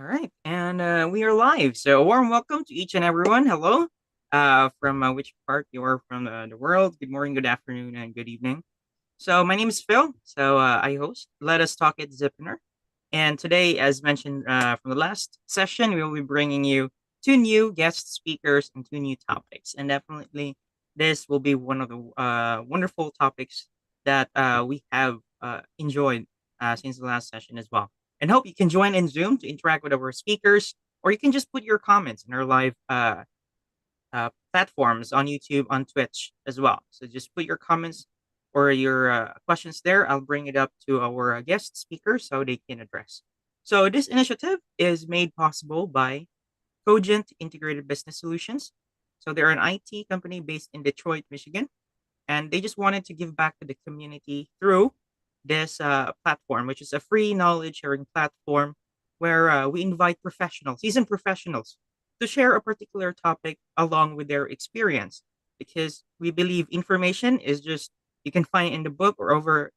All right, and we are live. So, a warm welcome to each and everyone. Hello, from which part you are from the world. Good morning, good afternoon, and good evening. So, my name is Phil. So, I host Let Us Talk It Zipinar. And today, as mentioned from the last session, we will be bringing you two new guest speakers and two new topics. And definitely, this will be one of the wonderful topics that we have enjoyed since the last session as well. And hope you can join in Zoom to interact with our speakers, or you can just put your comments in our live platforms on YouTube, on Twitch as well. So just put your comments or your questions there. I'll bring it up to our guest speakers so they can address. So this initiative is made possible by Cogent Integrated Business Solutions. So they're an IT company based in Detroit, Michigan, and they just wanted to give back to the community through this platform, which is a free knowledge sharing platform where we invite professionals, seasoned professionals, to share a particular topic along with their experience. Because we believe information is just you can find it in the book or over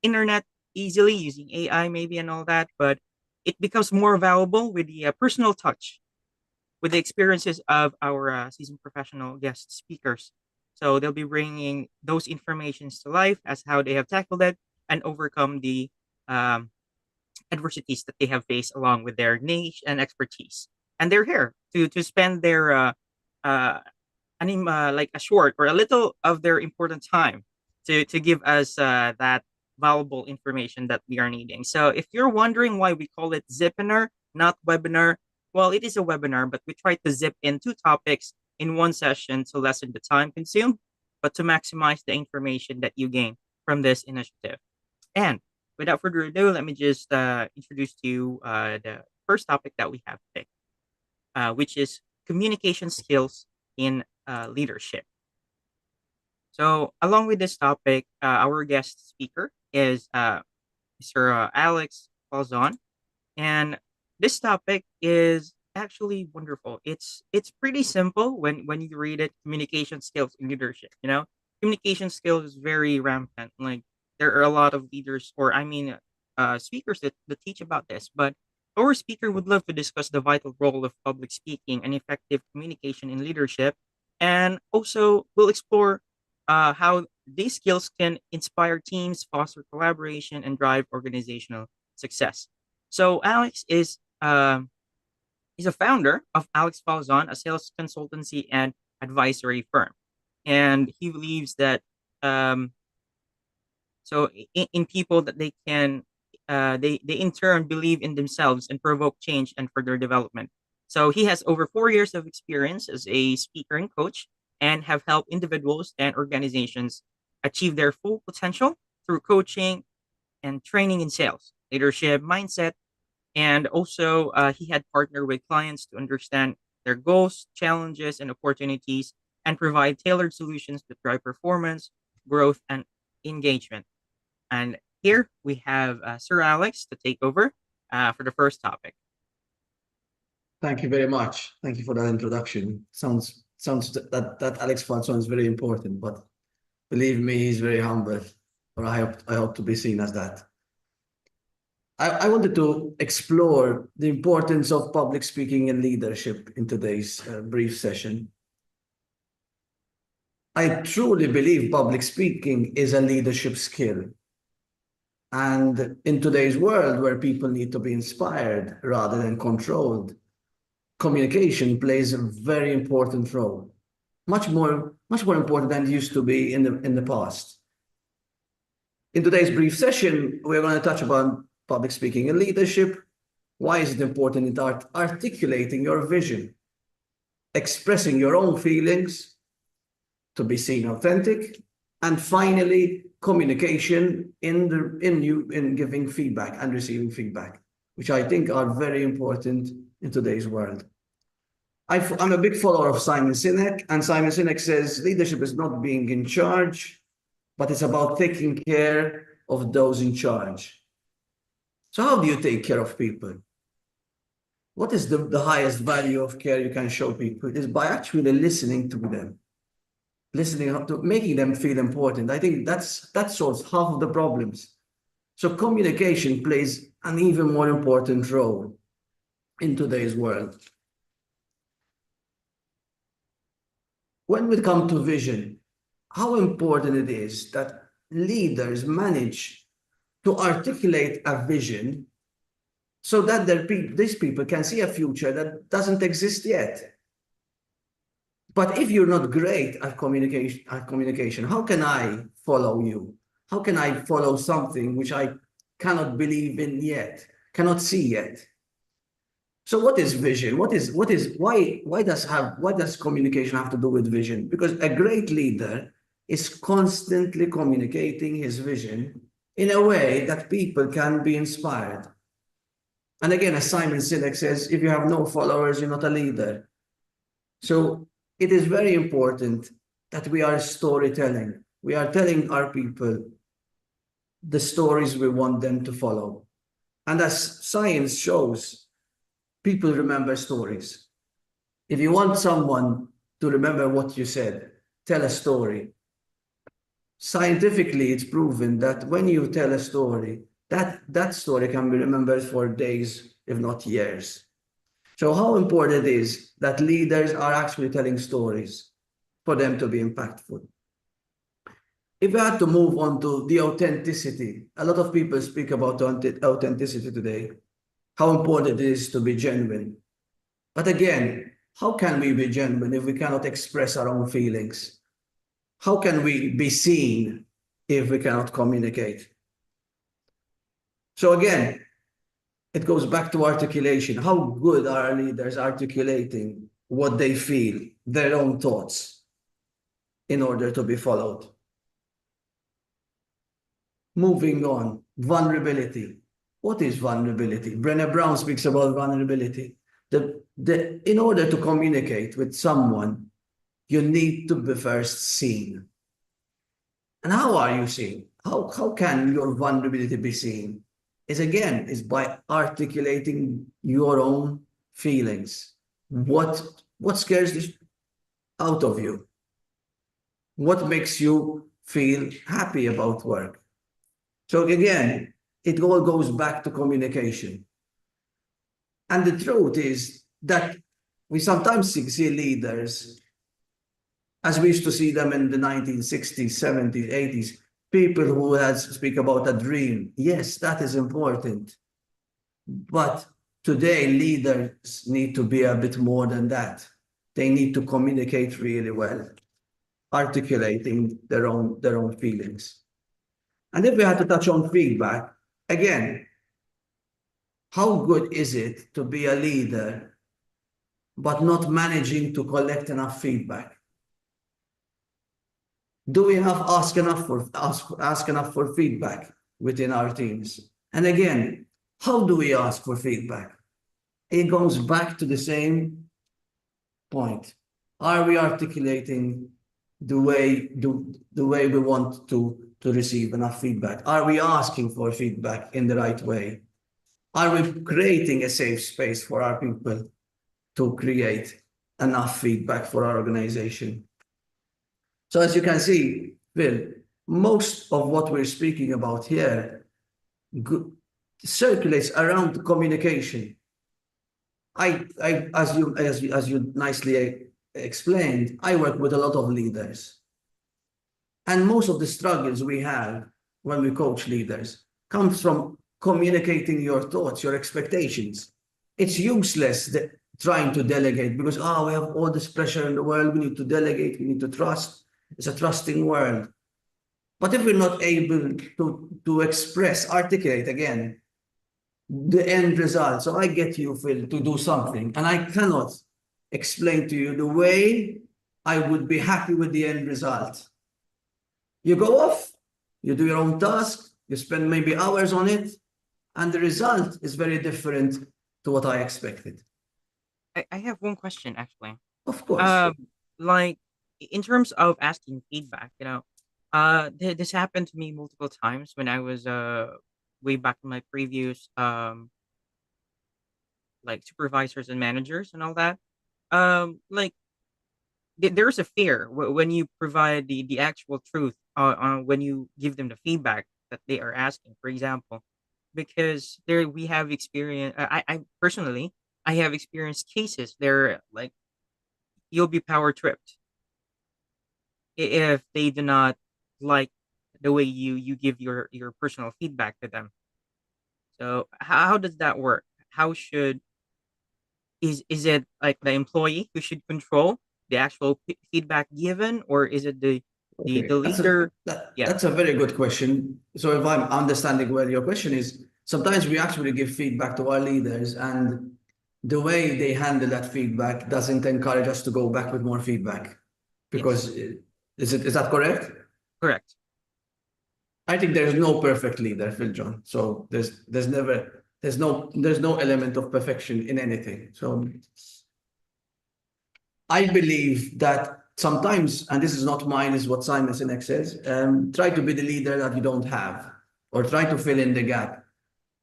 internet easily using AI maybe and all that, but it becomes more valuable with the personal touch, with the experiences of our seasoned professional guest speakers. So they'll be bringing those informations to life as how they have tackled it and overcome the um, adversities that they have faced along with their niche and expertise. And they're here to spend their uh, like a short or a little of their important time to give us that valuable information that we are needing. So if you're wondering why we call it Zipinar, not webinar, well, it is a webinar, but we try to zip in two topics in one session to lessen the time consumed, but to maximize the information that you gain from this initiative. And without further ado, let me just introduce to you the first topic that we have today, which is communication skills in leadership. So, along with this topic, our guest speaker is Mr. Alex Falzon, and this topic is actually wonderful. It's pretty simple when you read it. Communication skills in leadership. Communication skills is very rampant. Like there are a lot of leaders, or I mean, speakers that teach about this. But our speaker would love to discuss the vital role of public speaking and effective communication in leadership, and also we'll explore how these skills can inspire teams, foster collaboration, and drive organizational success. So Alex is he's a founder of Alex Falzon, a sales consultancy and advisory firm, and he believes that um, in people that they can they in turn believe in themselves and provoke change and further development. So he has over 4 years of experience as a speaker and coach, and have helped individuals and organizations achieve their full potential through coaching and training in sales, leadership, mindset, and also he had partnered with clients to understand their goals, challenges, and opportunities, and provide tailored solutions that drive performance, growth, and engagement. And here we have Sir Alex to take over for the first topic. Thank you very much. Thank you for that introduction. Sounds that Alex Falzon is very important, but believe me, he's very humble, or I hope to be seen as that. I wanted to explore the importance of public speaking and leadership in today's brief session. I truly believe public speaking is a leadership skill. And in today's world where people need to be inspired rather than controlled, communication plays a very important role, much more important than it used to be in the past. In today's brief session, we're going to touch upon public speaking and leadership. Why is it important in articulating your vision, expressing your own feelings, to be seen authentic, and finally, communication in giving feedback and receiving feedback, which I think are very important in today's world. I'm a big follower of Simon Sinek, and Simon Sinek says leadership is not being in charge, but it's about taking care of those in charge. So how do you take care of people? What is the highest value of care you can show people? It is by actually listening to them, listening to making them feel important. I think that solves half of the problems. So communication plays an even more important role. in today's world. When we come to vision, how important it is that leaders manage to articulate a vision so that these people can see a future that doesn't exist yet. But if you're not great at communication, how can I follow you? How can I follow something which I cannot believe in yet, cannot see yet? So what is vision? Why does communication have to do with vision? Because a great leader is constantly communicating his vision in a way that people can be inspired. And again, as Simon Sinek says, if you have no followers, you're not a leader. So it is very important that we are storytelling. We are telling our people the stories we want them to follow. And as science shows, people remember stories. If you want someone to remember what you said, tell a story. Scientifically, it's proven that when you tell a story, that story can be remembered for days, if not years. So how important it is that leaders are actually telling stories for them to be impactful. If we had to move on to the authenticity, a lot of people speak about authenticity today, how important it is to be genuine. But again, how can we be genuine if we cannot express our own feelings? How can we be seen if we cannot communicate? So again, it goes back to articulation. How good are leaders articulating what they feel, their own thoughts, in order to be followed? Moving on, vulnerability. What is vulnerability? Brené Brown speaks about vulnerability. In order to communicate with someone, you need to be first seen. And how are you seen? How can your vulnerability be seen? Is by articulating your own feelings. What scares this out of you? What makes you feel happy about work? So again, it all goes back to communication. And the truth is that we sometimes see leaders, as we used to see them in the 1960s, 70s, 80s, people who had speak about a dream. Yes, that is important. But today, leaders need to be a bit more than that. They need to communicate really well, articulating their own feelings. And if we had to touch on feedback, again, how good is it to be a leader, but not managing to collect enough feedback? Do we have ask enough for feedback within our teams? And again, how do we ask for feedback? It goes back to the same point. Are we articulating the way we want to receive enough feedback? Are we asking for feedback in the right way? Are we creating a safe space for our people to create enough feedback for our organization? So as you can see, Phil, most of what we're speaking about here circulates around communication. As you nicely explained, I work with a lot of leaders. And most of the struggles we have when we coach leaders comes from communicating your thoughts, your expectations. It's useless trying to delegate because, we have all this pressure in the world. We need to delegate. We need to trust. It's a trusting world. But if we're not able to express, articulate again, the end result. So I get you, Phil, to do something, and I cannot explain to you the way I would be happy with the end result. You go off, you do your own task, you spend maybe hours on it, and the result is very different to what I expected. I have one question actually. Of course. Like in terms of asking feedback, this happened to me multiple times when I was way back in my previous like supervisors and managers and all that. Like there's a fear when you provide the actual truth when you give them the feedback that they are asking, for example, because there we have experience. I personally I have experienced cases there, like you'll be power tripped if they do not like the way you give your personal feedback to them. So how does that work? How should is it like the employee who should control the actual feedback given, or is it the Okay, leader? Yeah, that's a very good question. So if I'm understanding where your question is, sometimes we actually give feedback to our leaders, and the way they handle that feedback doesn't encourage us to go back with more feedback. yes, Because is that correct? correct. I think there's no perfect leader, Phil John. So there's no element of perfection in anything. So I believe that sometimes, and this is not mine, is what Simon Sinek says, try to be the leader that you don't have, or try to fill in the gap.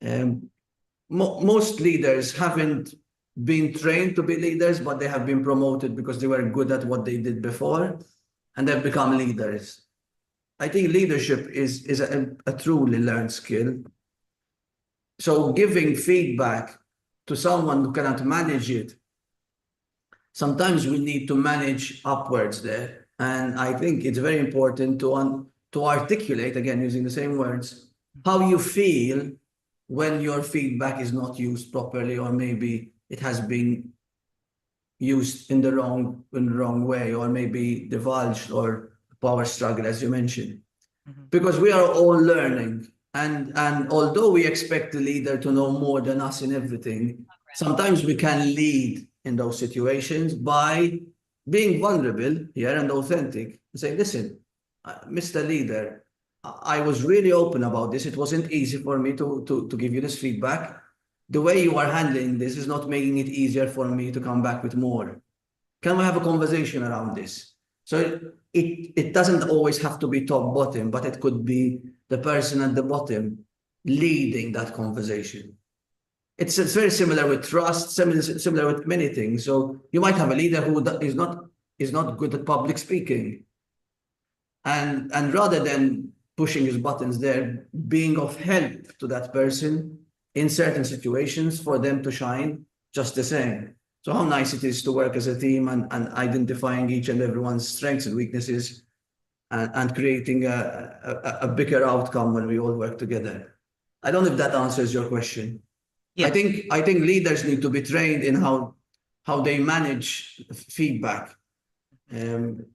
Um, Most leaders haven't been trained to be leaders, but they have been promoted because they were good at what they did before, and they've become leaders. I think leadership is a truly learned skill. So giving feedback to someone who cannot manage it, sometimes we need to manage upwards there. And I think it's very important to articulate, again, using the same words, how you feel when your feedback is not used properly, or maybe it has been used in the wrong way, or maybe divulged, or power struggle, as you mentioned. Mhm. Because we are all learning. And although we expect the leader to know more than us in everything, sometimes we can lead in those situations by being vulnerable here and authentic and say, listen, Mr. Leader, I was really open about this. It wasn't easy for me to give you this feedback. The way you are handling this is not making it easier for me to come back with more. Can we have a conversation around this? So it doesn't always have to be top bottom, but it could be the person at the bottom leading that conversation. It's very similar with trust, similar with many things. So you might have a leader who is not good at public speaking, and rather than pushing his buttons there, being of help to that person in certain situations for them to shine just the same. So how nice it is to work as a team, and identifying each and everyone's strengths and weaknesses, and creating a bigger outcome when we all work together. I don't know if that answers your question. I Yes. think I think leaders need to be trained in how they manage feedback. Um,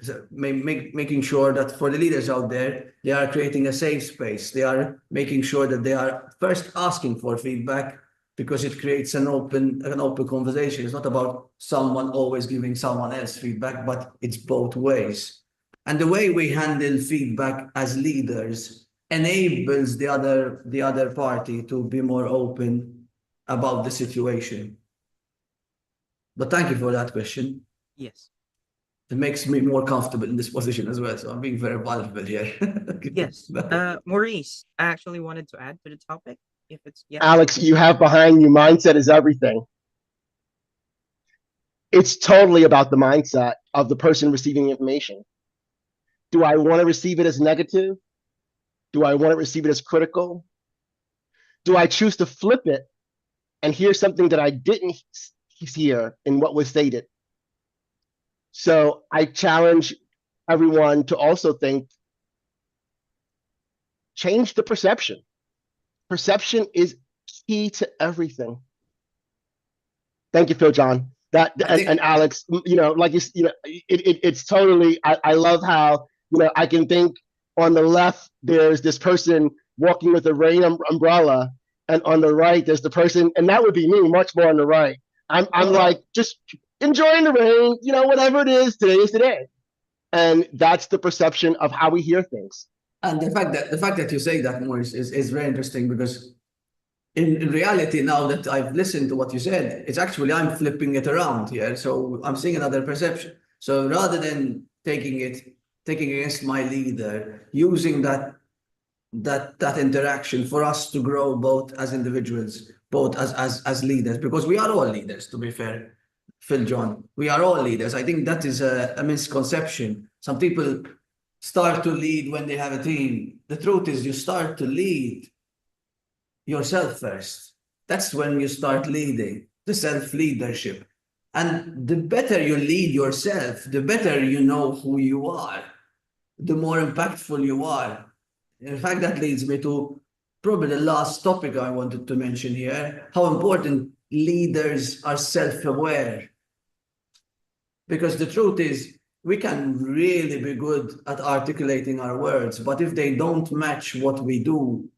so making sure that for the leaders out there, they are creating a safe space. They are making sure that they are first asking for feedback, because it creates an open conversation. It's not about someone always giving someone else feedback, but it's both ways. And the way we handle feedback as leaders enables the other party to be more open about the situation. But thank you for that question. Yes. It makes me more comfortable in this position as well. So I'm being very vulnerable here. Yes. Maurice, I actually wanted to add to the topic. If it's yeah. Alex, you have behind you mindset is everything. It's totally about the mindset of the person receiving the information. Do I want to receive it as negative? Do I want to receive it as critical? Do I choose to flip it and hear something that I didn't hear in what was stated? So I challenge everyone to also think, change the perception. Perception is key to everything. Thank you, Phil John. That I think and Alex, like it's totally. I love how I can think on the left there's this person walking with a rain umbrella, and on the right there's the person, and that would be me, much more on the right. I'm like just enjoying the rain, whatever it is. Today is today, and that's the perception of how we hear things. and the fact that you say that, Maurice, is very interesting, because in reality, now that I've listened to what you said, it's actually I'm flipping it around here. So I'm seeing another perception. So rather than taking against my leader, using that interaction for us to grow both as individuals, both as leaders, because we are all leaders, to be fair, Phil John. We are all leaders. I think that is a misconception. Some people start to lead when they have a team. The truth is, you start to lead yourself first. That's when you start leading. the self-leadership. And the better you lead yourself, the better you know who you are, the more impactful you are. In fact, that leads me to probably the last topic I wanted to mention here, how important leaders are self-aware. Because the truth is, we can really be good at articulating our words, but if they don't match what we do,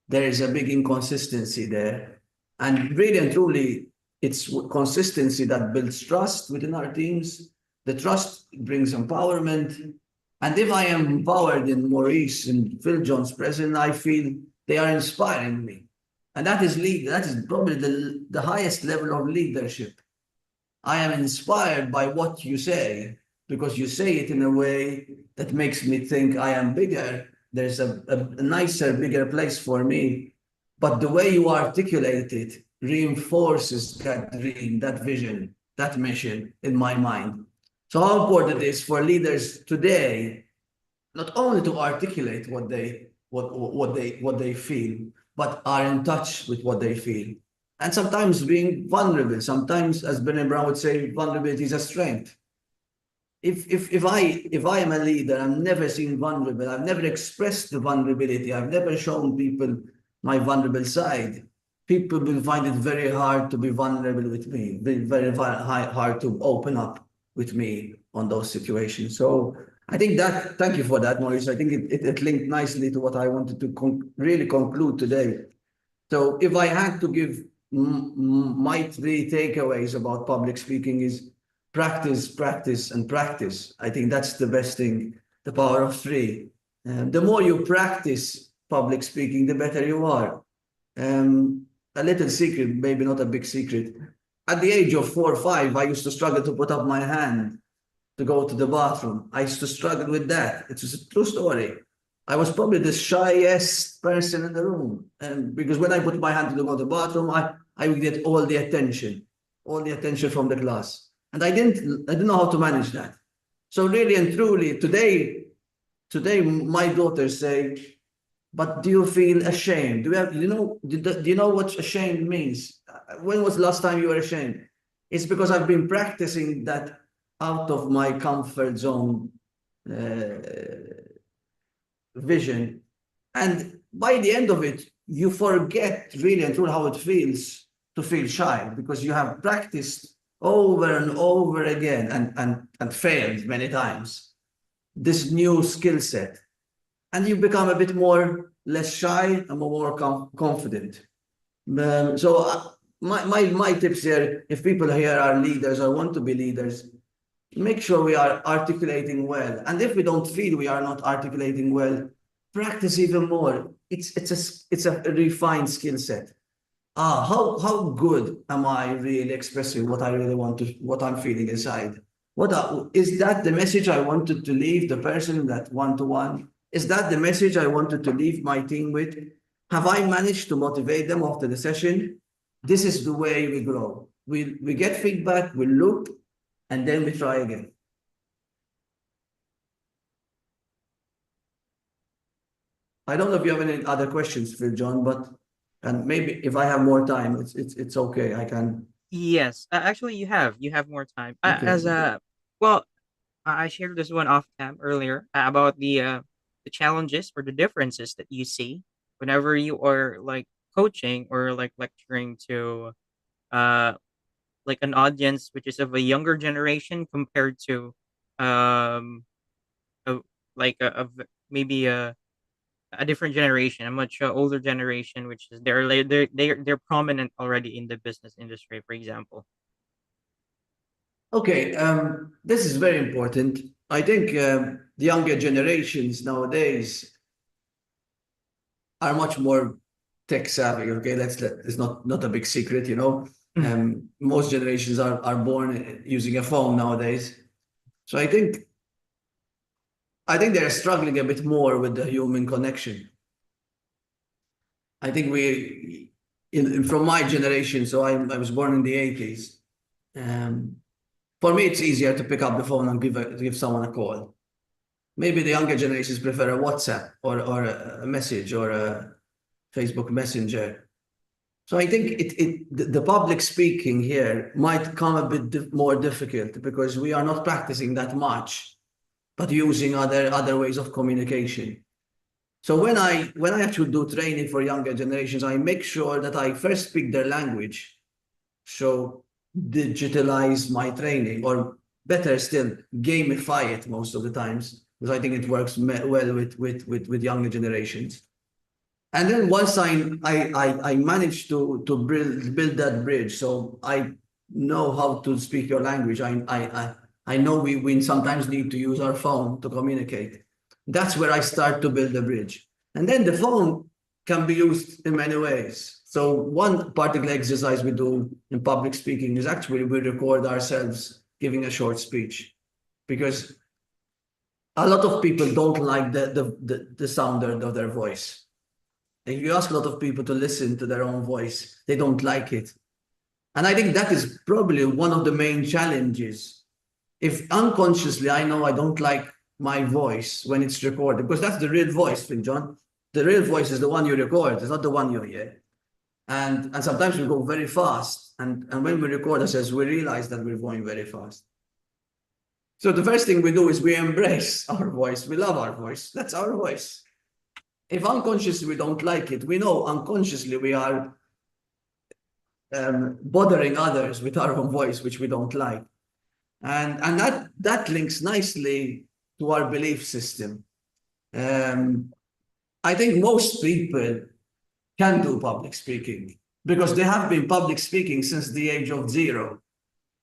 there is a big inconsistency there. And really and truly, it's consistency that builds trust within our teams. The trust brings empowerment. And if I am empowered in Maurice and Phil John's presence, I feel they are inspiring me. And that is probably the highest level of leadership. I am inspired by what you say, because you say it in a way that makes me think I am bigger. There's a nicer, bigger place for me. But the way you articulate it reinforces that dream, that vision, that mission in my mind. So how important it is for leaders today, not only to articulate what they feel, but are in touch with what they feel. And sometimes being vulnerable. Sometimes, as Brené Brown would say, vulnerability is a strength. If I am a leader, I'm never seen vulnerable, I've never expressed the vulnerability, I've never shown people my vulnerable side, people will find it very hard to be vulnerable with me, very hard to open up with me on those situations. So I think that, thank you for that, Maurice. I think it linked nicely to what I wanted to really conclude today. So if I had to give my 3 takeaways about public speaking is practice, practice, and practice. I think that's the best thing, the power of 3. The more you practice public speaking, the better you are. A little secret, maybe not a big secret. At the age of 4 or 5, I used to struggle to put up my hand to go to the bathroom. I used to struggle with that. It's a true story. I was probably the shyest person in the room. And because when I put my hand to go to the bathroom, I would get all the attention from the class. And I didn't know how to manage that. So really and truly, today my daughters say, but do you feel ashamed? Do you know what ashamed means? When was the last time you were ashamed? It's because I've been practicing that out of my comfort zone vision. And by the end of it, you forget really and truly how it feels to feel shy, because you have practiced over and over again and failed many times this new skill set. And you become a bit less shy and more confident. So my tips here, if people here are leaders or want to be leaders, make sure we are articulating well. And if we don't feel we are not articulating well, practice even more. It's a refined skill set. How good am I really expressing what I really want to, what I'm feeling inside? Is that the message I wanted to leave the person in that one-to-one? Is that the message I wanted to leave my team with? Have I managed to motivate them after the session? This is the way we grow. We get feedback, we look, and then we try again. I don't know if you have any other questions, Phil John, but and maybe if I have more time, it's okay. I can. Yes, actually, you have more time. Okay. As well, I shared this one off cam earlier about the challenges or the differences that you see whenever you are like coaching or like lecturing to uh like an audience which is of a younger generation compared to um a, like maybe a different generation, a much older generation, which is they're prominent already in the business industry, for example. Okay, this is very important. I think the younger generations nowadays are much more tech savvy. Okay, it's not a big secret, you know. Most generations are born using a phone nowadays. So I think they're struggling a bit more with the human connection. I think from my generation, so I was born in the 80s. For me, it's easier to pick up the phone and give someone a call. Maybe the younger generations prefer a WhatsApp or a message or a Facebook Messenger. So I think the public speaking here might come a bit more difficult because we are not practicing that much, but using other ways of communication. So when I actually do training for younger generations, I make sure that I first speak their language. So digitalize my training, or better still, gamify it most of the times, because I think it works well with younger generations. And then once I managed to build that bridge, so I know how to speak your language. I know we sometimes need to use our phone to communicate. That's where I start to build a bridge. And then the phone can be used in many ways. So one particular exercise we do in public speaking is actually we record ourselves giving a short speech, because a lot of people don't like the sound of their voice. If you ask a lot of people to listen to their own voice, they don't like it. And I think that is probably one of the main challenges. If unconsciously I know I don't like my voice when it's recorded, because that's the real voice, Phil John. The real voice is the one you record, it's not the one you hear. And sometimes we go very fast. And when we record ourselves, we realize that we're going very fast. So the first thing we do is we embrace our voice. We love our voice. That's our voice. If unconsciously we don't like it, we know unconsciously we are bothering others with our own voice, which we don't like. And that links nicely to our belief system. I think most people can do public speaking because they have been public speaking since the age of 0.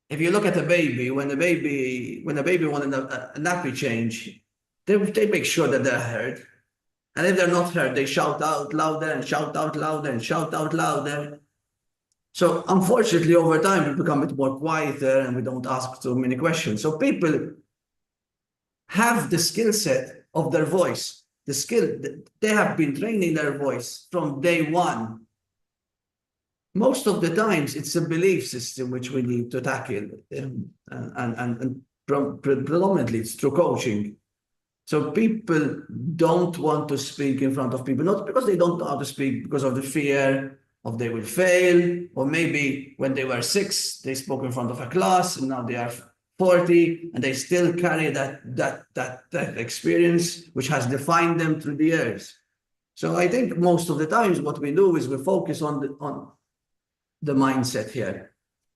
If you look at a baby, when a baby wants a nappy change, they make sure that they're heard. And if they're not heard, they shout out louder and shout out louder and shout out louder. So unfortunately, over time, we become a bit more quieter and we don't ask so many questions. So people have the skill set of their voice, the skill, they have been training their voice from day one. Most of the times, it's a belief system which we need to tackle, and predominantly it's through coaching. So people don't want to speak in front of people, not because they don't know how to speak, because of the fear of they will fail, or maybe when they were 6, they spoke in front of a class, and now they are 40, and they still carry that experience which has defined them through the years. So I think most of the times what we do is we focus on the mindset here.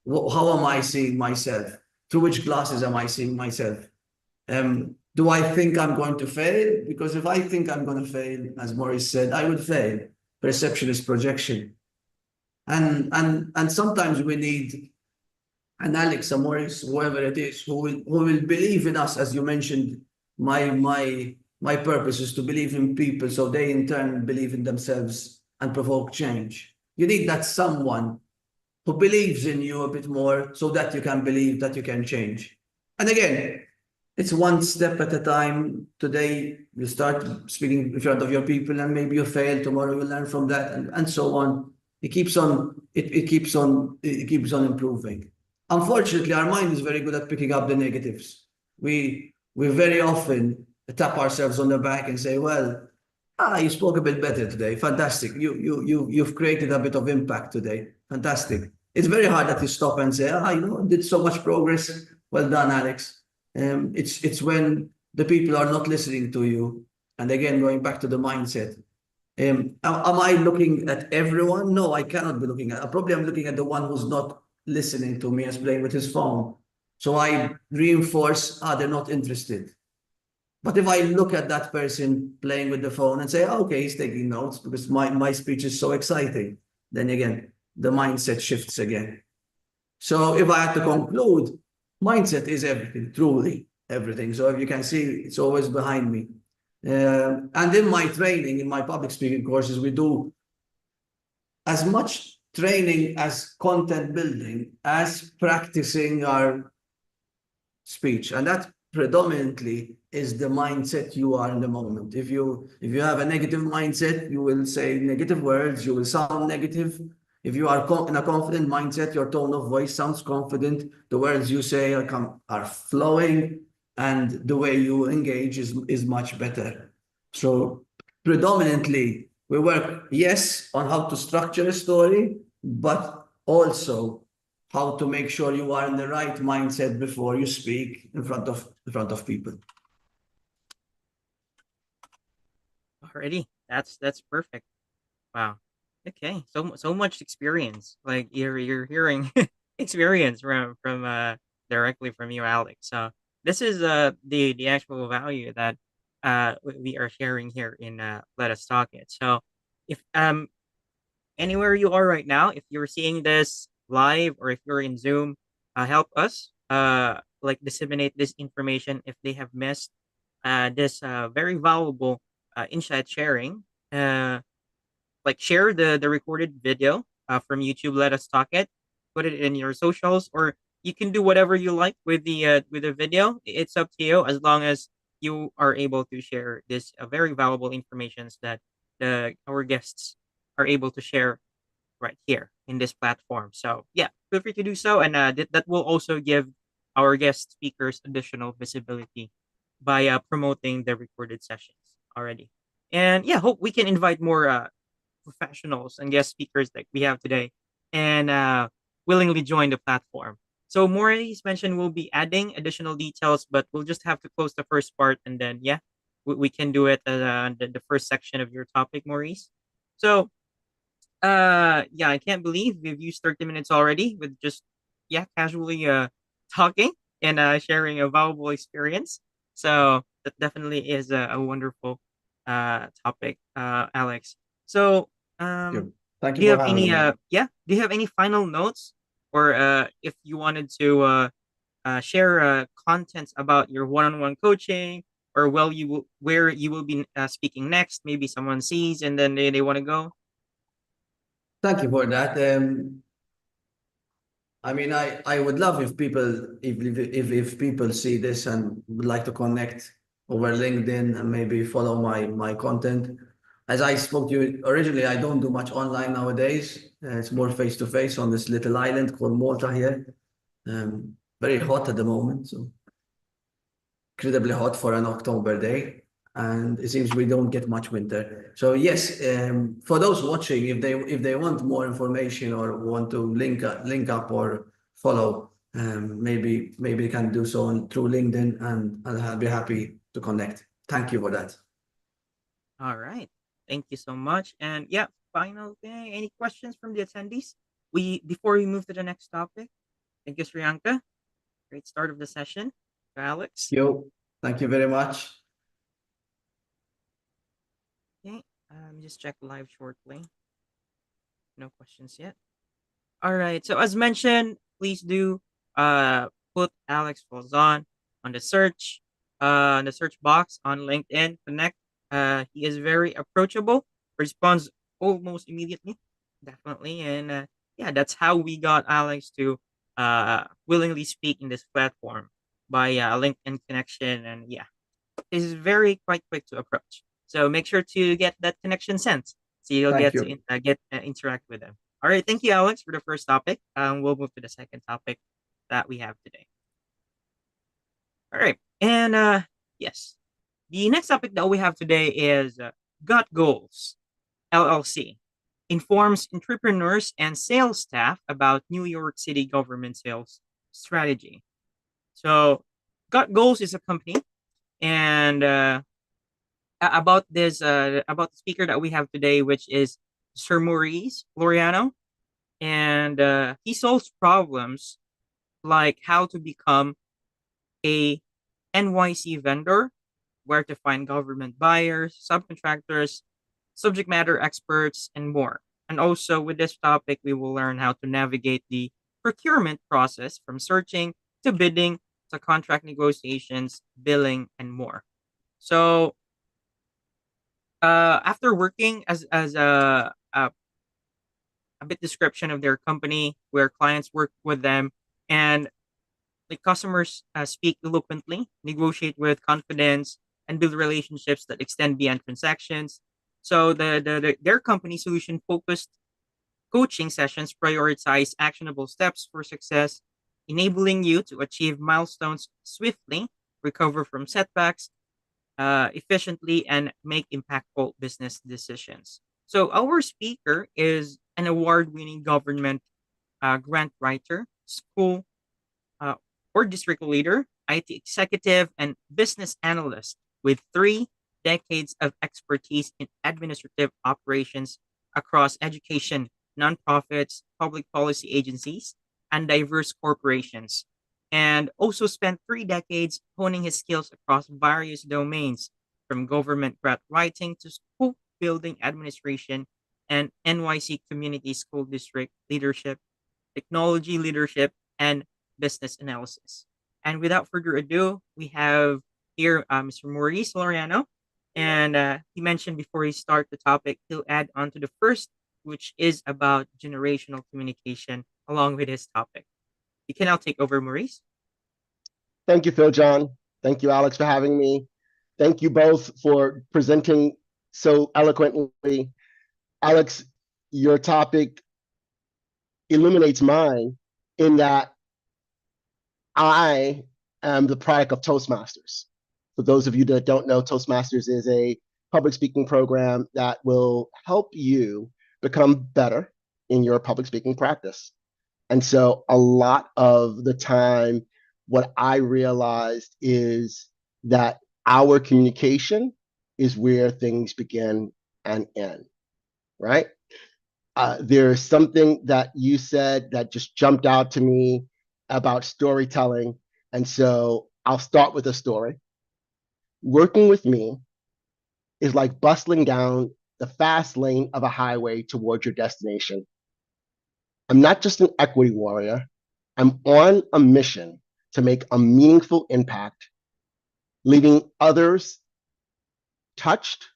How am I seeing myself? Through which glasses am I seeing myself? Do I think I'm going to fail? Because if I think I'm going to fail, as Maurice said, I would fail. Perception is projection. And sometimes we need an Alex, a Maurice, whoever it is, who will believe in us. As you mentioned, my purpose is to believe in people so they in turn believe in themselves and provoke change. You need that someone who believes in you a bit more so that you can believe that you can change. And again, it's one step at a time. Today, you start speaking in front of your people and maybe you fail. Tomorrow you learn from that and so on. It keeps on improving. Unfortunately, our mind is very good at picking up the negatives. We very often tap ourselves on the back and say, well, you spoke a bit better today. Fantastic. You've created a bit of impact today. Fantastic. It's very hard that you stop and say, did so much progress. Well done, Alex. It's when the people are not listening to you. And again, going back to the mindset. Am I looking at everyone? No, I cannot be looking at. Probably I'm looking at the one who's not listening to me and is playing with his phone. So I reinforce, they're not interested. But if I look at that person playing with the phone and say, okay, he's taking notes because my speech is so exciting, then again, the mindset shifts again. So if I had to conclude, mindset is everything, truly everything. So if you can see, it's always behind me. And in my training, in my public speaking courses, we do as much training as content building, as practicing our speech. And that predominantly is the mindset you are in the moment. If you have a negative mindset, you will say negative words, you will sound negative. If you are in a confident mindset, your tone of voice sounds confident. The words you say are flowing, and the way you engage is much better. So predominantly, we work, yes, on how to structure a story, but also how to make sure you are in the right mindset before you speak in front of people. Already, that's perfect. Wow. Okay, so much experience. Like you're hearing experience from directly from you, Alex. So this is the actual value that we are sharing here in Let Us Talk It. So if anywhere you are right now, if you're seeing this live or if you're in Zoom, help us like disseminate this information if they have missed this very valuable insight sharing. Like share the recorded video from YouTube. Let us talk it. Put it in your socials, or you can do whatever you like with the video. It's up to you, as long as you are able to share this very valuable informations that the our guests are able to share right here in this platform. So yeah, feel free to do so, and that will also give our guest speakers additional visibility by promoting the recorded sessions already. And yeah, hope we can invite more professionals and guest speakers like we have today, and willingly join the platform. So Maurice mentioned we'll be adding additional details, but we'll just have to close the first part, and then yeah, we can do it the first section of your topic, Maurice. So yeah, I can't believe we've used 30 minutes already with just yeah, casually talking and sharing a valuable experience. So that definitely is a wonderful topic, Alex. So Yep. um Thank you do you for have having any me. yeah, do you have any final notes, or if you wanted to share contents about your one-on-one coaching, or where you will be speaking next, maybe someone sees and then they want to go. Thank you for that. I mean, I would love if people if people see this and would like to connect over LinkedIn and maybe follow my content. As I spoke to you originally, I don't do much online nowadays. It's more face to face on this little island called Malta here. Very hot at the moment, so incredibly hot for an October day, and it seems we don't get much winter. So yes, for those watching, if they want more information or want to link up or follow, maybe they can do so through LinkedIn, and I'll be happy to connect. Thank you for that. All right. Thank you so much. And yeah, final thing. Any questions from the attendees? We before we move to the next topic. Thank you, Sriyanka. Great start of the session. Alex. Yo, thank you very much. Okay. Just check live shortly. No questions yet. All right. So as mentioned, please do put Alex Falzon on the search box on LinkedIn. Connect. He is very approachable. Responds almost immediately. Definitely. And yeah, that's how we got Alex to willingly speak in this platform by LinkedIn connection. And yeah, he's very quite quick to approach. So make sure to get that connection sent, so you'll Thank get to you. interact with them. All right, thank you, Alex, for the first topic. We'll move to the second topic that we have today. All right, and yes, the next topic that we have today is Got Goals LLC informs entrepreneurs and sales staff about New York City government sales strategy. So, Got Goals is a company, and about the speaker that we have today, which is Sir Maurice Loriano, and he solves problems like how to become a NYC vendor, where to find government buyers, subcontractors, subject matter experts, and more. And also with this topic, we will learn how to navigate the procurement process from searching to bidding to contract negotiations, billing, and more. So after working as a bit description of their company where clients work with them, and the customers speak eloquently, negotiate with confidence, and build relationships that extend beyond transactions. So their company solution focused coaching sessions prioritize actionable steps for success, enabling you to achieve milestones swiftly, recover from setbacks efficiently, and make impactful business decisions. So our speaker is an award-winning government grant writer, school uh, or district leader, IT executive, and business analyst with 3 decades of expertise in administrative operations across education, nonprofits, public policy agencies, and diverse corporations. And also spent 3 decades honing his skills across various domains, from government grant writing to school building administration and NYC Community School District leadership, technology leadership, and business analysis. And without further ado, we have here Mr. Maurice Loriano. And he mentioned before he start the topic, he'll add on to the first, which is about generational communication along with his topic. You can now take over, Maurice. Thank you, Phil John. Thank you, Alex, for having me. Thank you both for presenting so eloquently. Alex, your topic illuminates mine in that I am the product of Toastmasters. For those of you that don't know, Toastmasters is a public speaking program that will help you become better in your public speaking practice. And so a lot of the time, what I realized is that our communication is where things begin and end, right? There's something that you said that just jumped out to me about storytelling. And so I'll start with a story. Working with me is like bustling down the fast lane of a highway towards your destination. I'm not just an equity warrior. I'm on a mission to make a meaningful impact, leaving others touched,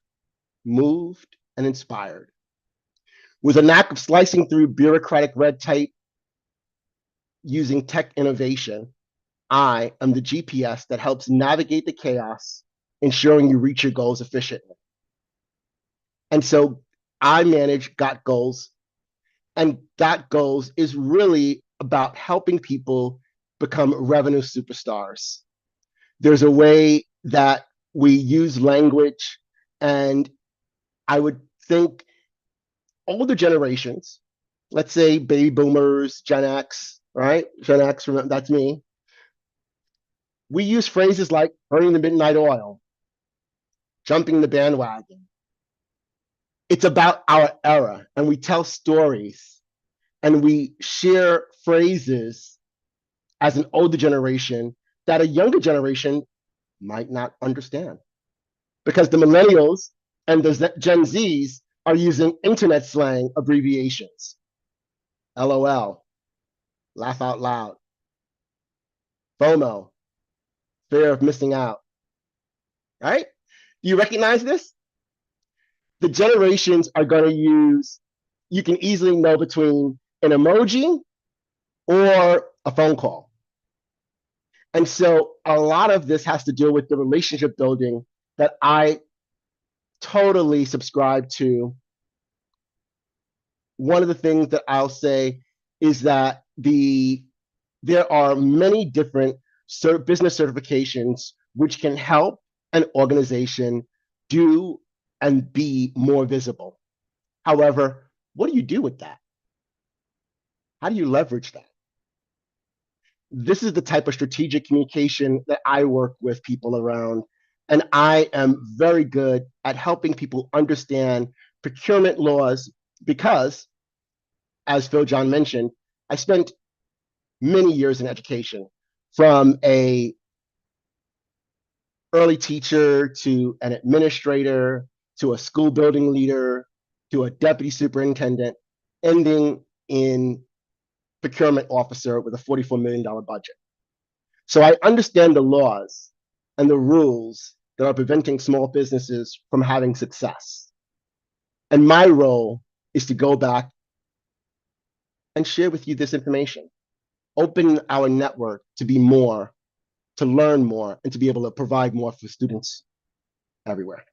moved, and inspired. With a knack of slicing through bureaucratic red tape using tech innovation, I am the GPS that helps navigate the chaos, ensuring you reach your goals efficiently. And so I manage Got Goals, and Got Goals is really about helping people become revenue superstars. There's a way that we use language, and I would think older generations, let's say baby boomers, Gen X, right? Gen X, that's me. We use phrases like burning the midnight oil, jumping the bandwagon. It's about our era, and we tell stories and we share phrases as an older generation that a younger generation might not understand. Because the millennials and the Gen Zs are using internet slang abbreviations. LOL, laugh out loud. FOMO, fear of missing out, right? Do you recognize this? The generations are going to use, you can easily know between an emoji or a phone call. And so a lot of this has to do with the relationship building that I totally subscribe to. One of the things that I'll say is that there are many different business certifications which can help an organization do and be more visible. However, what do you do with that? How do you leverage that? This is the type of strategic communication that I work with people around. And I am very good at helping people understand procurement laws because, as Phil John mentioned, I spent many years in education, from a early teacher to an administrator to a school building leader to a deputy superintendent, ending in procurement officer with a $44 million budget. So I understand the laws and the rules that are preventing small businesses from having success. And my role is to go back and share with you this information, open our network to be more, to learn more, and to be able to provide more for students everywhere.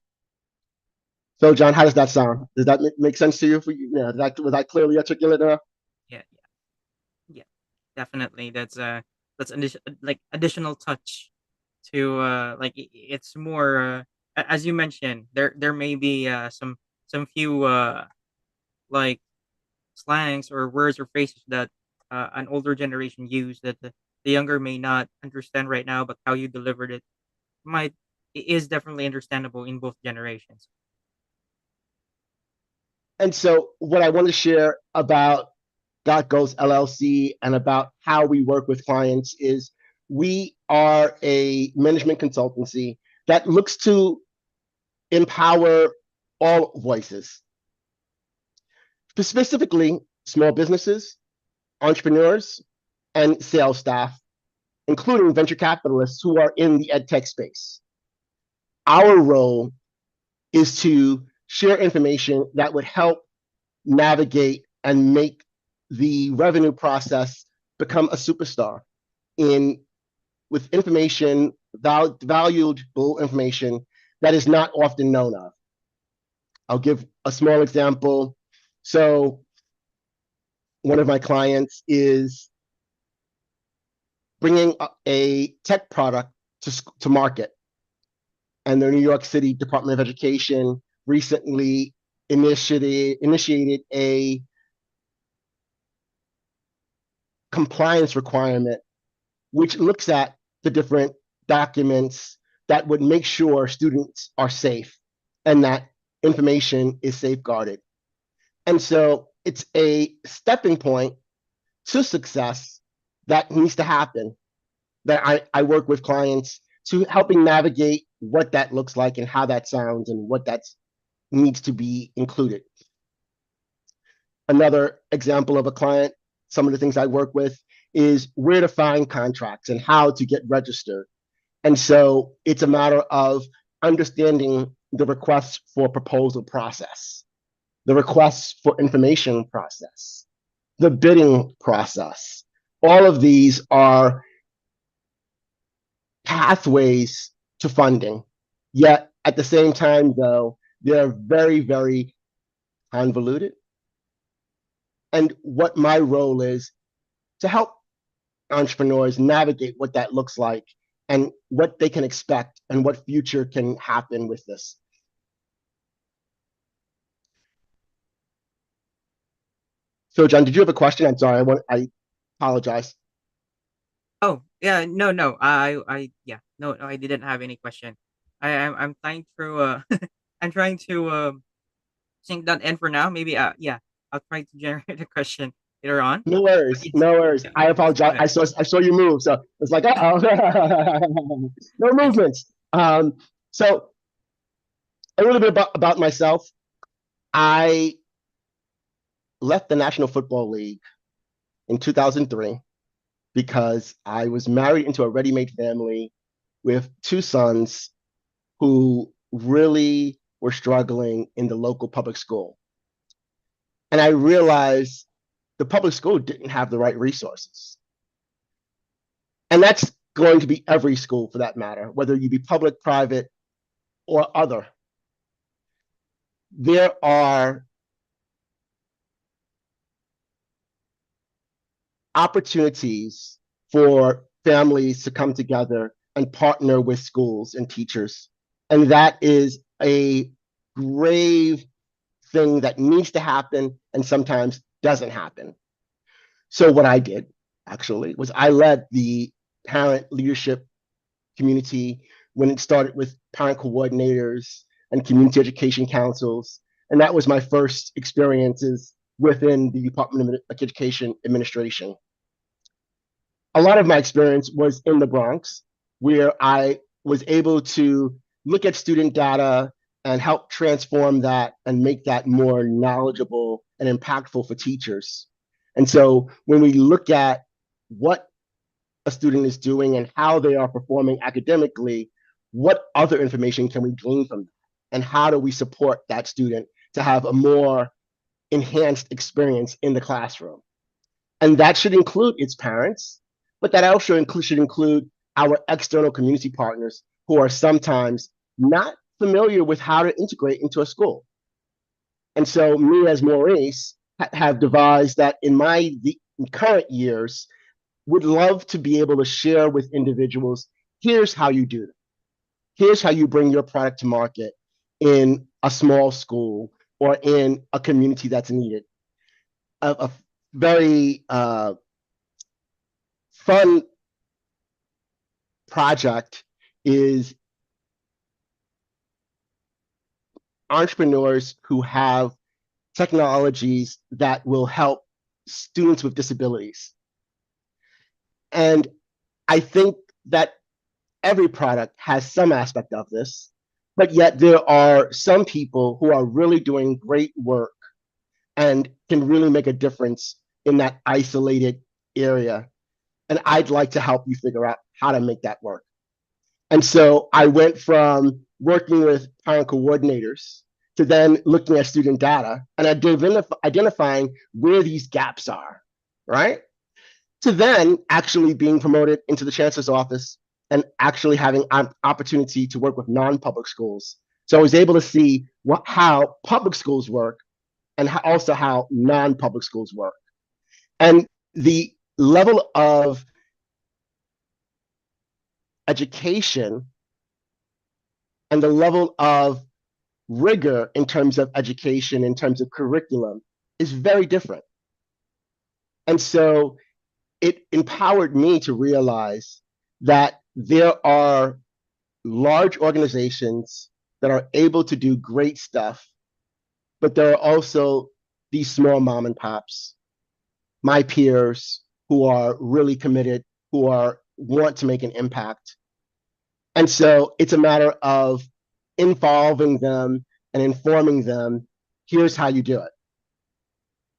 So, John, how does that sound? Does that make sense to you? Was I clearly articulate enough? Yeah, definitely. That's like additional touch to like it's more as you mentioned. There may be some few like slangs or words or phrases that an older generation use that the younger may not understand right now, but how you delivered it might is definitely understandable in both generations. And so what I want to share about Goes LLC and about how we work with clients is we are a management consultancy that looks to empower all voices, specifically small businesses, entrepreneurs, and sales staff, including venture capitalists who are in the ed tech space. Our role is to share information that would help navigate and make the revenue process become a superstar in with information, valuable information that is not often known of. I'll give a small example. So one of my clients is bringing a tech product to market. And the New York City Department of Education recently initiated a compliance requirement, which looks at the different documents that would make sure students are safe and that information is safeguarded. And so it's a stepping point to success that needs to happen, that I work with clients to helping navigate what that looks like and how that sounds and what that needs to be included. Another example of a client, some of the things I work with is where to find contracts and how to get registered. And so it's a matter of understanding the requests for proposal process, the requests for information process, the bidding process. All of these are pathways to funding. Yet at the same time, though, they're very, very convoluted. And what my role is to help entrepreneurs navigate what that looks like and what they can expect and what future can happen with this. So, John, did you have a question? I'm sorry, I apologize. Oh yeah, no, yeah, no, I didn't have any question. I'm trying to I'm trying to sync that in for now. Maybe yeah, I'll try to generate a question later on. No But worries, no worries. yeah, I please go apologize. ahead. I saw you move, so it's like, uh-oh. No Yes. movements. So a little bit about myself. I left the National Football League in 2003 because I was married into a ready-made family with two sons who really were struggling in the local public school. And I realized the public school didn't have the right resources. And that's going to be every school for that matter, whether you be public, private, or other. There are opportunities for families to come together and partner with schools and teachers. And that is a grave thing that needs to happen and sometimes doesn't happen. So what I did actually was I led the parent leadership community when it started with parent coordinators and community education councils. And that was my first experiences within the Department of Education administration. A lot of my experience was in the Bronx, where I was able to look at student data and help transform that and make that more knowledgeable and impactful for teachers. And so when we look at what a student is doing and how they are performing academically, what other information can we glean from them? And how do we support that student to have a more enhanced experience in the classroom? And that should include its parents, but that also should include our external community partners who are sometimes not familiar with how to integrate into a school. And so me as Maurice have devised that in my current years, would love to be able to share with individuals, here's how you do it. Here's how you bring your product to market in a small school or in a community that's needed. a very fun project is entrepreneurs who have technologies that will help students with disabilities. And I think that every product has some aspect of this, but yet there are some people who are really doing great work and can really make a difference in that isolated area. And I'd like to help you figure out how to make that work. And so I went from working with parent coordinators to then looking at student data and identifying where these gaps are, right? To then actually being promoted into the chancellor's office and actually having an opportunity to work with non-public schools. So I was able to see how public schools work and also how non-public schools work. And the level of education and the level of rigor in terms of education, in terms of curriculum, is very different. And so it empowered me to realize that there are large organizations that are able to do great stuff, but there are also these small mom and pops, my peers, who are really committed, who want to make an impact. And so it's a matter of involving them and informing them, here's how you do it.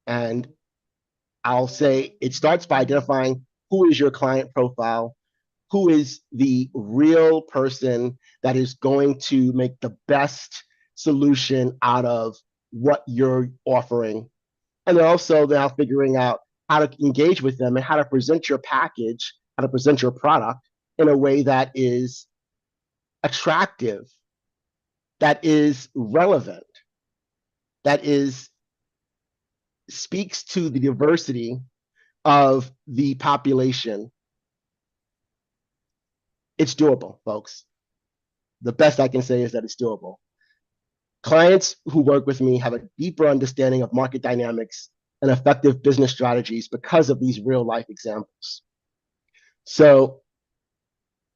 And I'll say it starts by identifying who is your client profile, who is the real person that is going to make the best solution out of what you're offering. And then also now figuring out how to engage with them and how to present your package, how to present your product in a way that is attractive, that is relevant, that speaks to the diversity of the population. It's doable, folks. The best I can say is that it's doable. Clients who work with me have a deeper understanding of market dynamics and effective business strategies because of these real life examples. So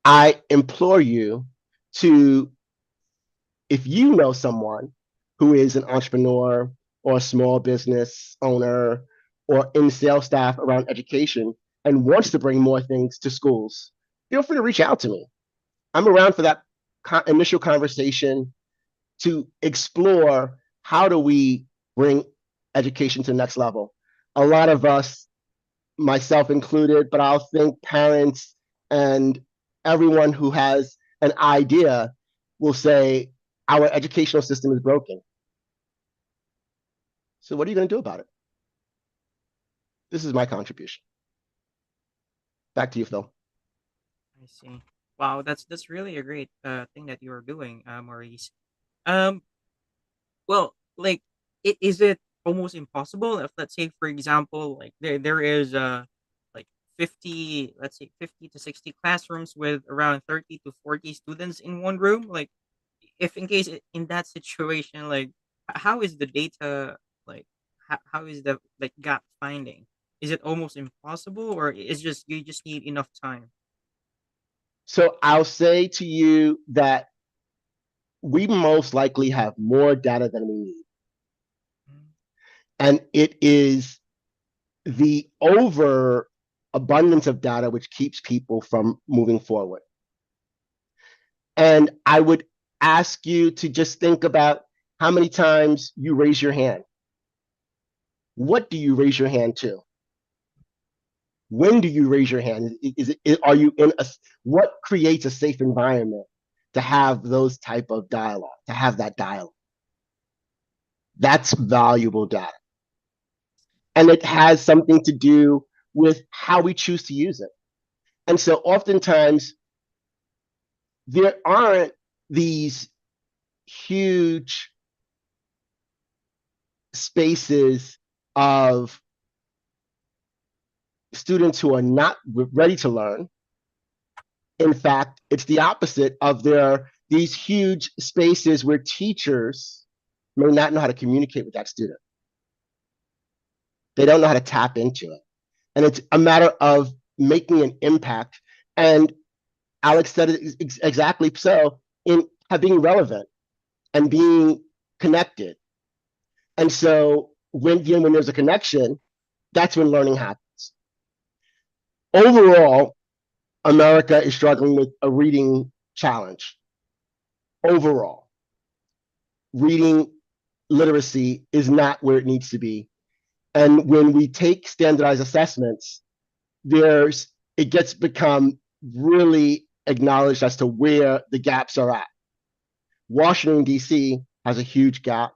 I implore you to, if you know someone who is an entrepreneur or a small business owner or in sales staff around education and wants to bring more things to schools, feel free to reach out to me. I'm around for that initial conversation to explore how do we bring education to the next level. A lot of us, myself included, but I'll think parents and everyone who has an idea will say, our educational system is broken. So what are you going to do about it? This is my contribution. Back to you, Phil. I see. Wow, that's really a great thing that you're doing, Maurice. Um, well, like, is it almost impossible if, let's say, for example, like there is like 50, let's say 50 to 60 classrooms with around 30 to 40 students in one room? Like, if in case in that situation, like, how is the data, like, how is the like gap finding? Is it almost impossible, or is just you just need enough time? So I'll say to you that we most likely have more data than we need. Mm. And it is the overabundance of data which keeps people from moving forward. And I would ask you to just think about how many times you raise your hand. What do you raise your hand to? When do you raise your hand? Are you in what creates a safe environment to have those type of dialogue, to have that dialogue? That's valuable data. And it has something to do with how we choose to use it. And so oftentimes there aren't these huge spaces of students who are not ready to learn. In fact, it's the opposite of these huge spaces where teachers may not know how to communicate with that student. They don't know how to tap into it. And it's a matter of making an impact. And Alex said it exactly so, in being relevant and being connected. And so when there's a connection, that's when learning happens. Overall, America is struggling with a reading challenge. Overall, reading literacy is not where it needs to be. And when we take standardized assessments, it gets become really acknowledged as to where the gaps are at. Washington, D.C. has a huge gap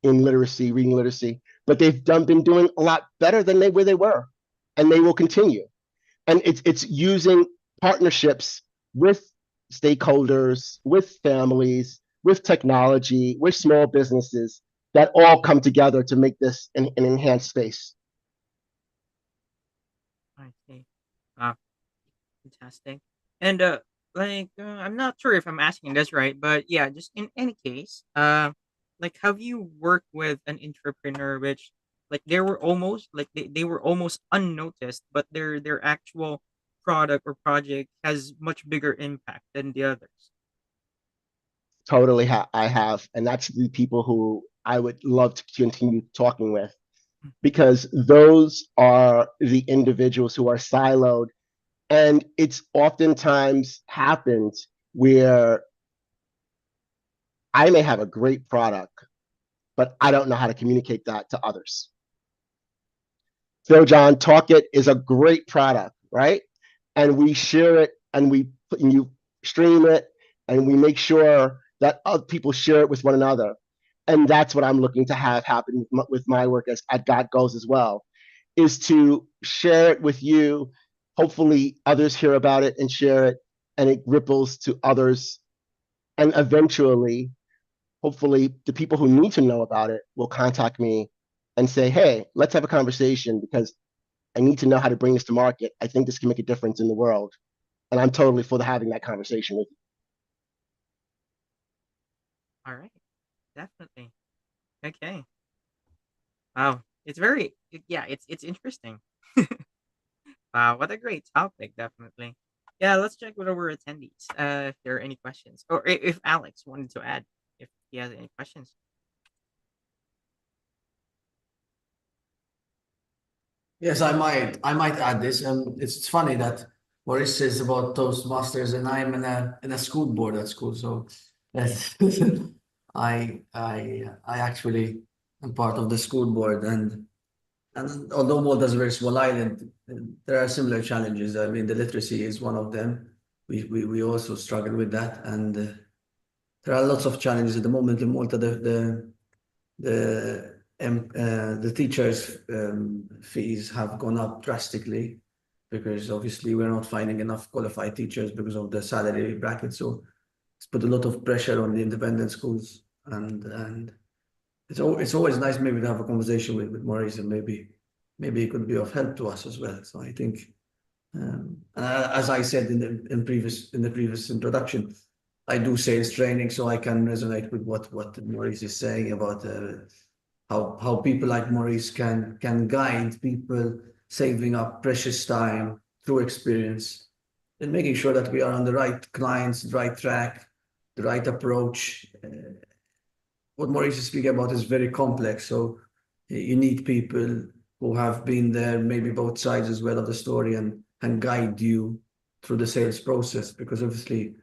in literacy, reading literacy, but they've been doing a lot better than where they were, and they will continue. And it's using partnerships with stakeholders, with families, with technology, with small businesses that all come together to make this an enhanced space. I see. Wow, fantastic. And I'm not sure if I'm asking this right, but yeah, just in any case, like, have you worked with an entrepreneur which, like, they were almost unnoticed, but their actual product or project has much bigger impact than the others? Totally, I have, and that's the people who I would love to continue talking with, because those are the individuals who are siloed. And it's oftentimes happens where I may have a great product, but I don't know how to communicate that to others. So, John, TalkIt is a great product, right? And we share it, and you stream it, and we make sure that other people share it with one another. And that's what I'm looking to have happen with my work at God Goes as well, is to share it with you. Hopefully others hear about it and share it, and it ripples to others. And eventually, hopefully, the people who need to know about it will contact me and say, hey, let's have a conversation, because I need to know how to bring this to market. I think this can make a difference in the world. And I'm totally for having that conversation with you. All right, definitely. Okay. Wow, it's very yeah, it's interesting. Wow, what a great topic, definitely. Yeah, let's check with our attendees. If there are any questions, or if Alex wanted to add, if he has any questions. Yes, I might add this. It's funny that Maurice says about Toastmasters, and I'm in a school board at school. So that's I actually am part of the school board, and although Malta is a very small island, there are similar challenges. I mean, the literacy is one of them. We also struggle with that, and there are lots of challenges at the moment in Malta. The teachers' fees have gone up drastically because obviously we're not finding enough qualified teachers because of the salary bracket. So it's put a lot of pressure on the independent schools, and it's always nice maybe to have a conversation with Maurice, and maybe it could be of help to us as well. So I think, as I said in the previous introduction, I do sales training, so I can resonate with what Maurice is saying about how people like Maurice can guide people saving up precious time through experience, and making sure that we are on the right clients, the right track, the right approach. What Maurice is speaking about is very complex, so you need people who have been there, maybe both sides as well of the story, and guide you through the sales process. Because obviously,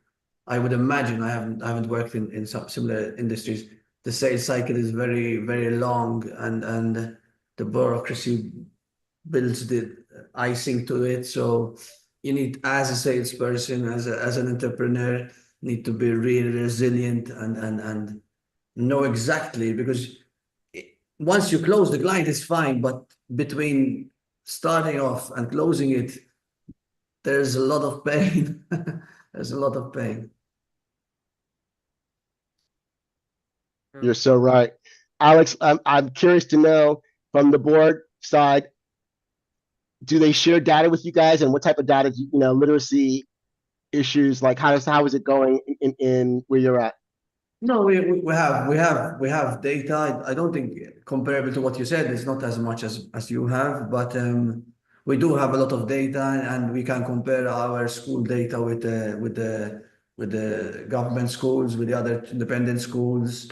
I would imagine, I haven't worked in some similar industries. The sales cycle is very, very long, and the bureaucracy builds the icing to it. So you need, as a salesperson, as an entrepreneur, need to be really resilient and know exactly, because once you close the client is fine, but between starting off and closing it, there's a lot of pain. There's a lot of pain. You're so right. Alex, I'm curious to know, from the board side, do they share data with you guys, and what type of data, literacy issues, like how is it going in where you're at? No, we have data. I don't think comparable to what you said, it's not as much as you have, but we do have a lot of data, and we can compare our school data with the government schools, with the other independent schools,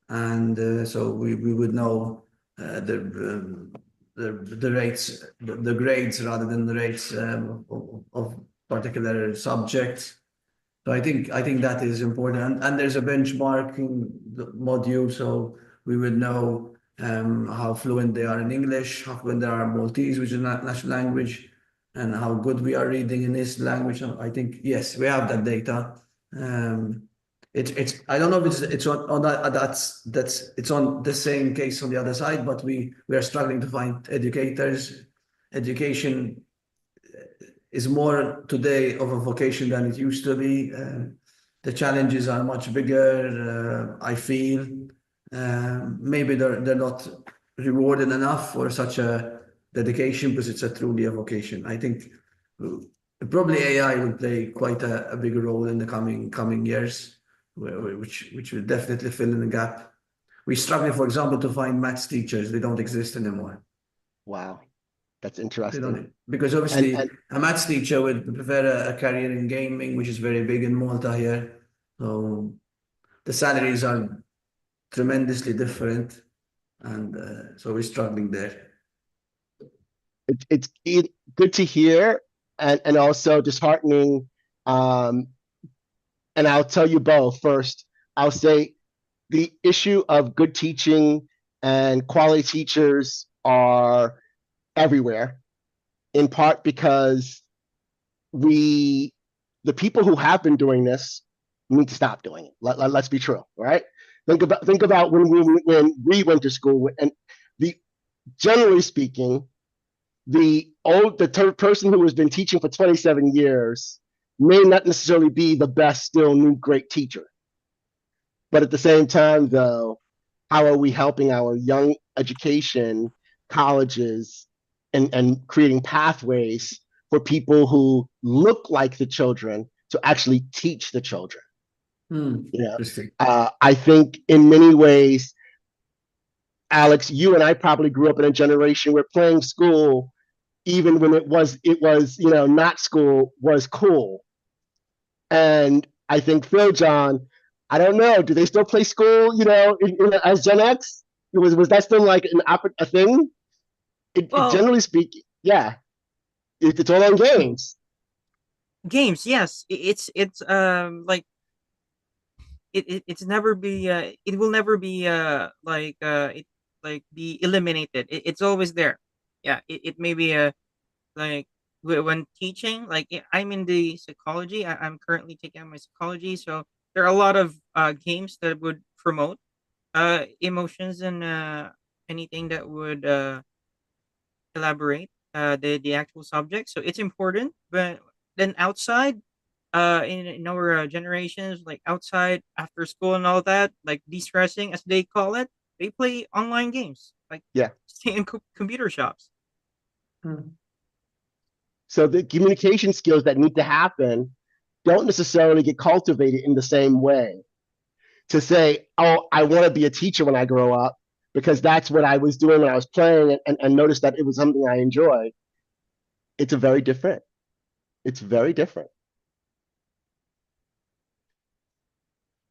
and so we would know the rates, the grades rather than the rates of particular subjects. So I think that is important, and there's a benchmarking module, so we would know how fluent they are in English, how fluent they are in Maltese, which is national language, and how good we are reading in this language. And I think yes, we have that data. Um, it's I don't know if it's on that's it's on the same case on the other side, but we are struggling to find educators. Education is more today of a vocation than it used to be. The challenges are much bigger, I feel. Maybe they're not rewarded enough for such a dedication because it's a truly a vocation. I think probably AI will play quite a big role in the coming years, which will definitely fill in the gap. We're struggling, for example, to find maths teachers. They don't exist anymore. Wow, that's They interesting. don't, because And obviously a maths teacher would prefer a career in gaming, which is very big in Malta here. So the salaries are tremendously different, and so we're struggling there. it's good to hear, and also disheartening. Um, and I'll tell you both. First, I'll say the issue of good teaching and quality teachers are everywhere, in part because we, the people who have been doing this, need to stop doing it. Let's be true, right? Think about when we went to school, and the generally speaking, the person who has been teaching for 27 years may not necessarily be the best still new great teacher. But at the same time, though, how are we helping our young education, colleges, and creating pathways for people who look like the children to actually teach the children? Yeah. Interesting. I think in many ways, Alex, you and I probably grew up in a generation where playing school, even when it was not school, was cool. And I think Phil John, I don't know, do they still play school? As Gen X, was that still like a thing? It Well, generally speaking, yeah, it's all on games. games, yes, it's like it's never be it will never be it like be eliminated. It's always there. Yeah, it may be like when teaching, like I'm in the psychology. I'm currently taking out my psychology, so there are a lot of games that would promote emotions and anything that would elaborate the actual subject. So it's important. But then outside, in our generations, like outside after school and all that, like de-stressing as they call it, they play online games, like Yeah. stay in computer shops. Hmm. So the communication skills that need to happen don't necessarily get cultivated in the same way. To say, oh, I want to be a teacher when I grow up because that's what I was doing when I was playing, and noticed that it was something I enjoyed. It's a very different. It's very different.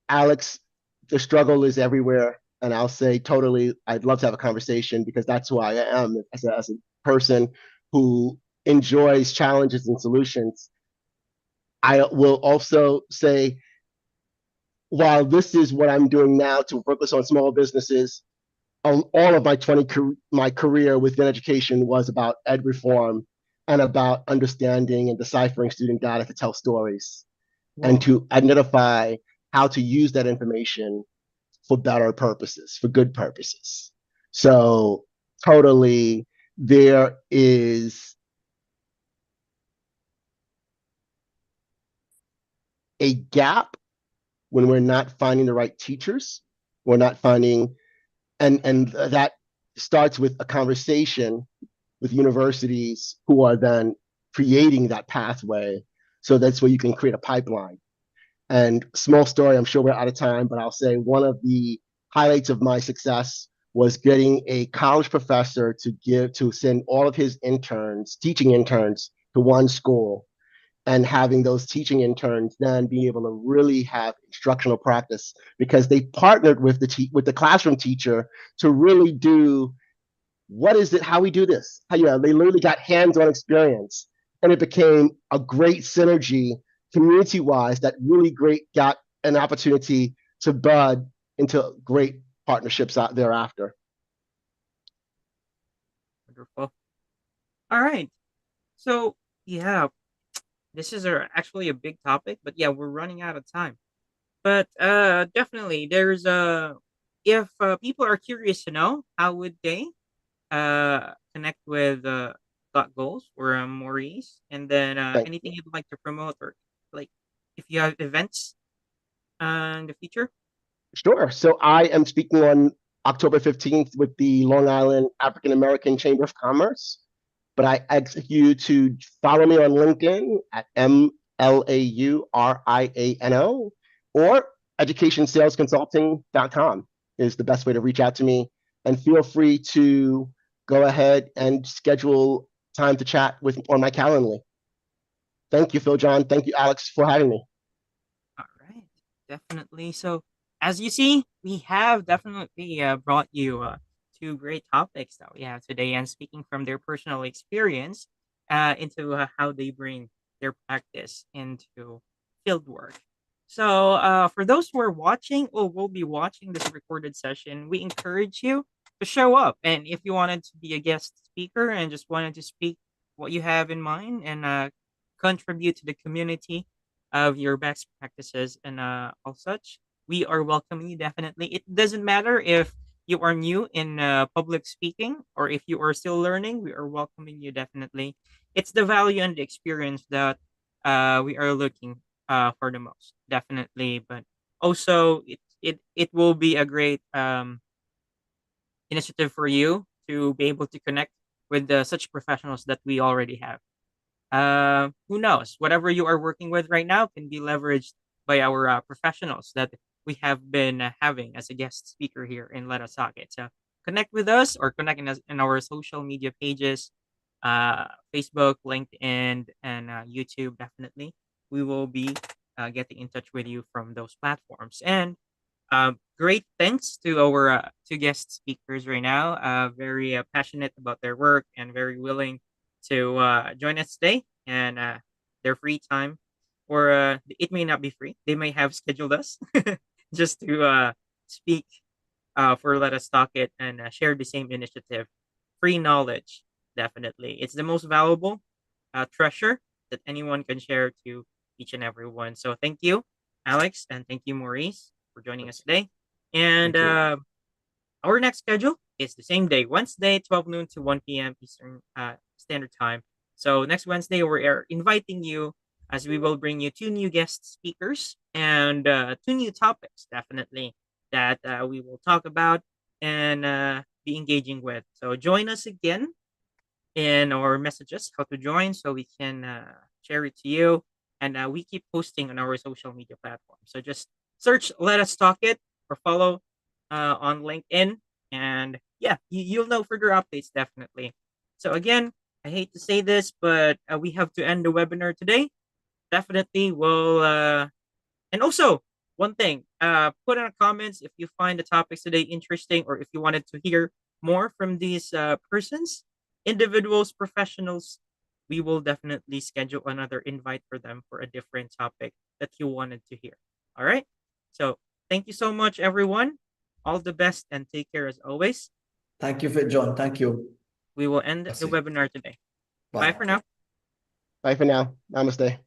Alex, the struggle is everywhere. And I'll say totally, I'd love to have a conversation because that's who I am as a person who enjoys challenges and solutions. I will also say, while this is what I'm doing now to focus on small businesses, all of my career within education was about ed reform and about understanding and deciphering student data to tell stories and Wow. to identify how to use that information for better purposes, for good purposes. So totally, there is a gap when we're not finding the right teachers. We're not finding, and that starts with a conversation with universities who are then creating that pathway. So that's where you can create a pipeline. And small story, I'm sure we're out of time, but I'll say one of the highlights of my success was getting a college professor to send all of his interns, teaching interns, to one school, and having those teaching interns then be able to really have instructional practice because they partnered with the classroom teacher to really do what is it, how we do this. How, they literally got hands-on experience, and it became a great synergy community-wise that really great got an opportunity to bud into great partnerships out thereafter. Wonderful. All right. So yeah, this is actually a big topic, but yeah, we're running out of time. But definitely, there's if people are curious to know, how would they connect with Dot Goals or Maurice, and then Thank anything you'd like to promote, or like if you have events in the future. Sure. So I am speaking on October 15th with the Long Island African American Chamber of Commerce, but I ask you to follow me on LinkedIn at MLAURIANO, or educationsalesconsulting.com is the best way to reach out to me. And feel free to go ahead and schedule time to chat with on my Calendly. Thank you, Phil John. Thank you, Alex, for having me. All right, definitely. So, as you see, we have definitely brought you two great topics that we have today, and speaking from their personal experience into how they bring their practice into field work. So, for those who are watching or will be watching this recorded session, we encourage you to show up. And if you wanted to be a guest speaker and just wanted to speak what you have in mind and contribute to the community of your best practices and all such, we are welcoming you definitely. It doesn't matter if you are new in public speaking or if you are still learning, we are welcoming you definitely. It's the value and the experience that we are looking for the most, definitely. But also, it will be a great initiative for you to be able to connect with such professionals that we already have. Who knows? Whatever you are working with right now can be leveraged by our professionals that we have been having as a guest speaker here in Let Us Talk It. So connect with us or connect in our social media pages, Facebook, LinkedIn, and YouTube. Definitely, we will be getting in touch with you from those platforms. And great thanks to our two guest speakers right now. Very passionate about their work and very willing to join us today. And their free time, or it may not be free. They may have scheduled us just to speak for Let Us Talk It and share the same initiative. Free knowledge, definitely. It's the most valuable treasure that anyone can share to each and every one. So thank you, Alex, and thank you, Maurice, for joining us today. And our next schedule is the same day, Wednesday, 12 noon to 1 p.m. Eastern Standard Time. So next Wednesday, we're inviting you as we will bring you two new guest speakers and two new topics, definitely, that we will talk about and be engaging with. So join us again in our messages, how to join, so we can share it to you. And we keep posting on our social media platforms. So just search Let Us Talk It or follow on LinkedIn. And yeah, you'll know further updates, definitely. So again, I hate to say this, but we have to end the webinar today. Definitely will. And also, one thing, put in the comments if you find the topics today interesting or if you wanted to hear more from these persons, individuals, professionals. We will definitely schedule another invite for them for a different topic that you wanted to hear. All right. So thank you so much, everyone. All the best and take care as always. Thank you, John. Thank you. We will end That's the it. webinar today. Bye Bye. for now. Bye for now. Namaste.